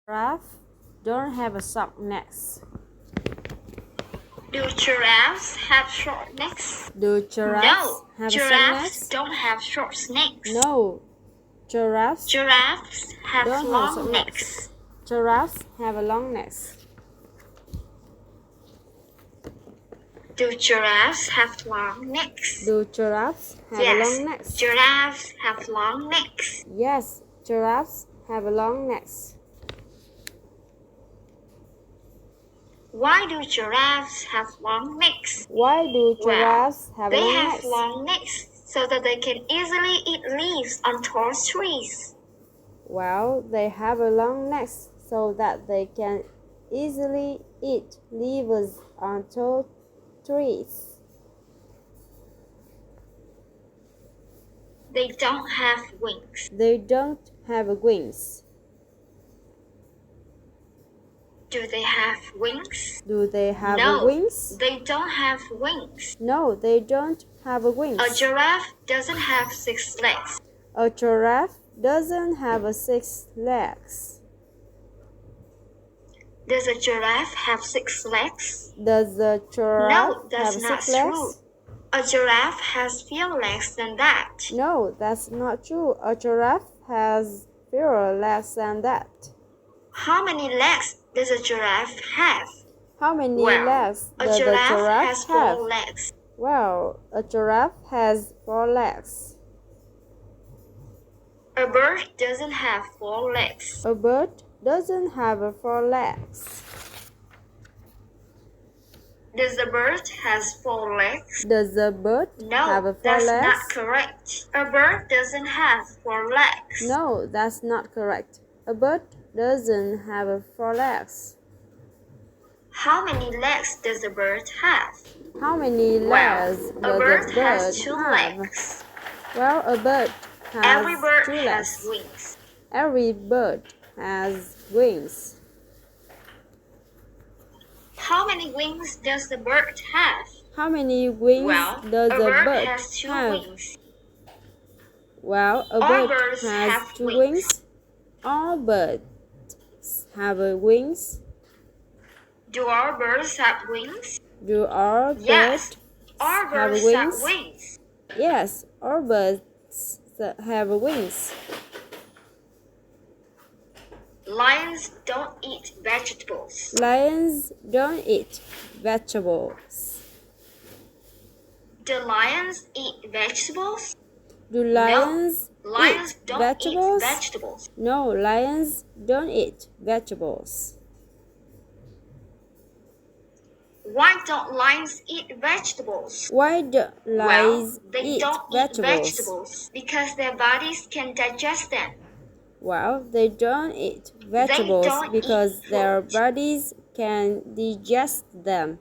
Giraffe don't have a short necks. Do giraffes have short necks? Do giraffes No, have a short giraffes necks? don't have short necks. No, giraffes Giraffes have don't have long short necks. Giraffes have a long necks. Do giraffes have long necks? Do giraffes have a Yes, long necks? giraffes have long necks. Yes, giraffes have a long necks. Why do giraffes have long necks? Why do giraffes have They long have necks? long necks so that they can easily eat leaves on tall trees. Well, they have a long necks so that they can easily eat leaves on tall trees. They don't have wings. They don't have wings. Do they have wings? Do they have No, wings? they don't have wings. No, they don't have wings. A giraffe doesn't have 6 legs. A giraffe doesn't have 6 legs. Does a giraffe have 6 legs? Does a giraffe No, that's have not 6 legs? true. A giraffe has fewer legs than that. No, that's not true. A giraffe has fewer legs than that. How many legs does a giraffe have? How many Well, legs a does a giraffe giraffe has have? 4 legs. Well, a giraffe has 4 legs. A bird doesn't have 4 legs. A bird doesn't have 4 legs. Does the bird has 4 legs? Does a bird have 4 No, that's legs? not correct. A bird doesn't have 4 legs. No, that's not correct. A bird doesn't have 4 legs. How many legs does a bird have? How many Well, legs a does bird a bird has 2 have? legs. Well, a bird has Every bird 2 has legs. wings. Every bird has wings. How many wings does the bird have? How many wings Well, does a a bird bird has 2 have? wings. Well, a All bird birds has have 2 wings. wings. All birds have wings. Do all birds have wings? Do all Yes, birds all have birds wings? have wings. Yes, all birds have wings. Lions don't eat vegetables. Lions don't eat vegetables. Do lions eat vegetables? Do lions Lions eat don't vegetables? eat vegetables. No, lions don't eat vegetables. Why don't lions eat vegetables? Why do lions They eat don't vegetables? eat vegetables because their bodies can digest them. Well, they don't eat vegetables don't because eat their fruit. bodies can digest them.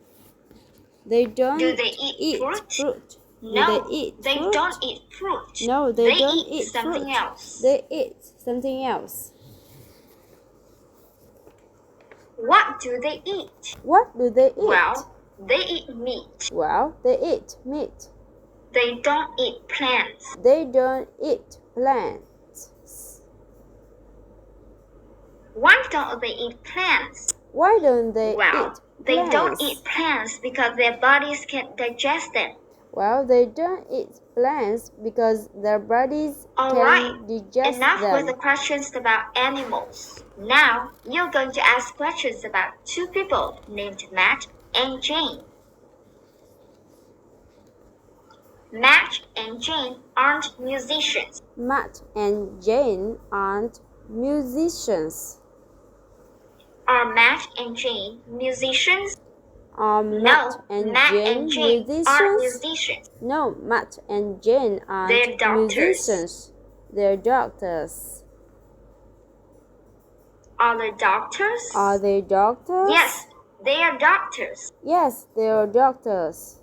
They don't Do they eat fruit? Do No, they eat fruit? don't eat fruit. No, they don't eat eat something fruit. else. They eat something else. What do they eat? What do they eat? Well, they eat meat. Well, they eat meat. They don't eat plants. They don't eat plants. Why don't they eat plants? Why don't they Well, eat plants? they don't eat plants because their bodies can't digest them. Well, they don't eat plants because their bodies All can right, digest enough them. with the questions about animals. Now, you're going to ask questions about 2 people named Matt and Jane. Matt and Jane aren't musicians. Matt and Jane aren't musicians. Are Matt and Jane musicians? Are Matt and Jane aren't musicians? musicians. No, Matt and Jane aren't They're doctors. musicians. They're doctors. Are they doctors? Are they doctors? Yes, they are doctors. Yes, they are doctors.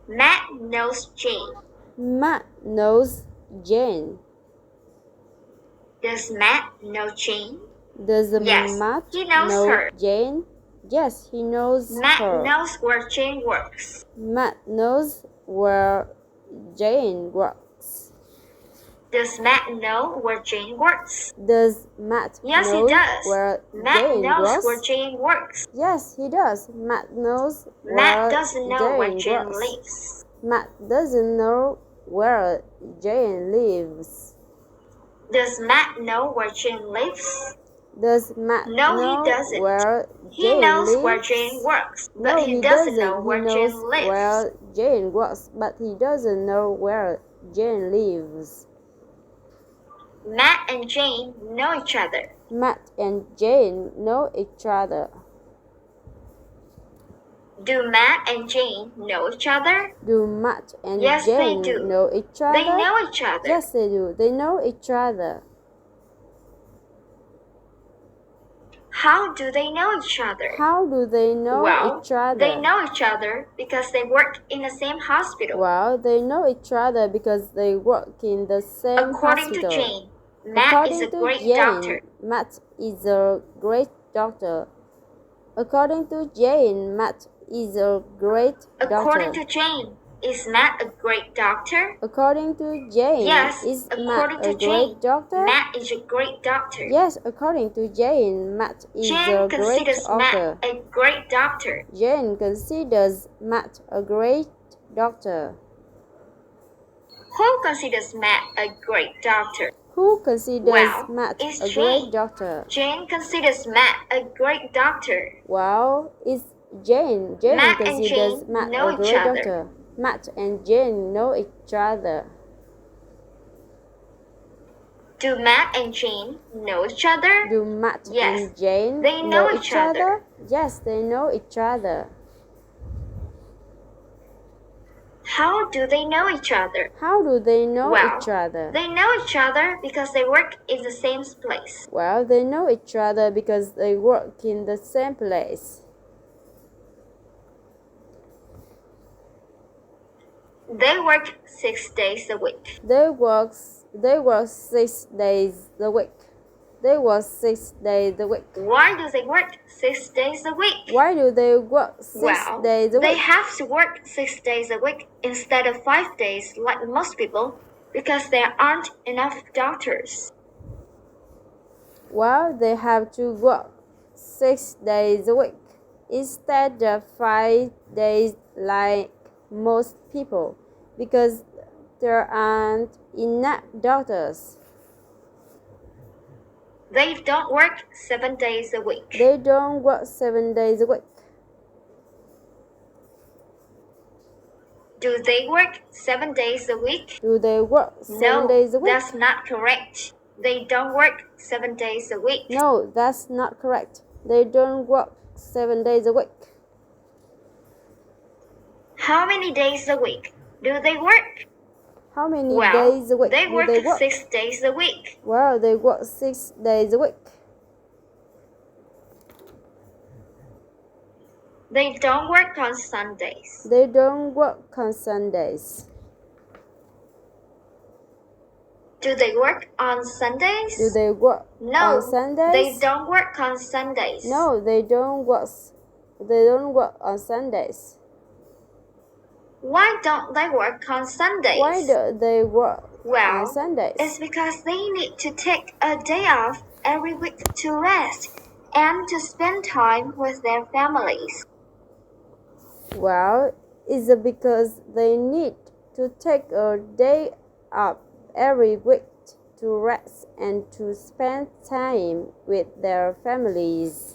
Matt knows Jane. Matt knows Jane. Does Matt know Jane? Does Yes, Matt he knows know her. Jane? Yes, he knows Matt her. knows where Jane works. Matt knows where Jane works. Does Matt know where Jane works? Does Matt Yes, know he does. where Matt Jane knows works? where Jane works. Yes, he does. Matt knows Matt where doesn't know where Jane Jane works. lives. Matt doesn't know where Jane lives. Does Matt know where Jane lives? Does Matt No, he know doesn't. where He Jane knows lives? where Jane works, but No, he he doesn't doesn't. know He where knows Jane lives. where Jane works, but he doesn't know where Jane lives. Matt and Jane know each other. Matt and Jane know each other. Do Matt and Jane know each other? Do Matt and Yes, they Jane do. know each other? They know each other. Yes, they do. They know each other. How do they know each other? How do they know each other? They know each other because they work in the same hospital. Well, they know each other because they work in the same According hospital. to Jane, Matt is a great doctor. Matt is a great doctor. According to Jane, Matt is a great According doctor. to Jane, is Matt a great doctor? According to Jane, Yes, is according Matt to a Jane, great doctor? Matt is a great doctor. Yes, according to Jane, Matt is Jane a great considers doctor. Matt a great doctor. Jane considers Matt a great doctor. Who considers Matt a great doctor? Who considers Matt it's a Jane. great doctor? Jane considers Matt a great doctor. Well, it's Jane. Jane Matt and considers Jane Matt know a each great other. doctor. Matt and Jane know each other. Do Matt and Jane know each other? Do Matt Yes, and Jane they know each other. Yes, they know each other. How do they know each other? How do they know each other? They know each other because they work in the same place. Well, they know each other because they work in the same place. They work 6 days a week. They work 6 days a week. They work 6 days a week. Why do they work 6 days a week? Why do they work 6 days a week? They have to work 6 days a week instead of 5 days like most people because there aren't enough doctors. Well, they have to work 6 days a week instead of 5 days like most people because there aren't enough doctors. They don't work 7 days a week. They don't work 7 days a week. Do they work 7 days a week? Do they work 7 days a week? No, that's not correct. They don't work 7 days a week. No, that's not correct. They don't work 7 days a week. How many days a week do they work? How many days a week they do work they work? 6 days a week. Well, they work 6 days a week. They don't work on Sundays. They don't work on Sundays. Do they work on Sundays? Do they work No, on Sundays? they don't work on Sundays. No, they don't work. They don't work on Sundays. Why don't they work on Sundays? Why do they work Well, on Sundays? it's because they need to take a day off every week to rest and to spend time with their families. Well, it's because they need to take a day off every week to rest and to spend time with their families.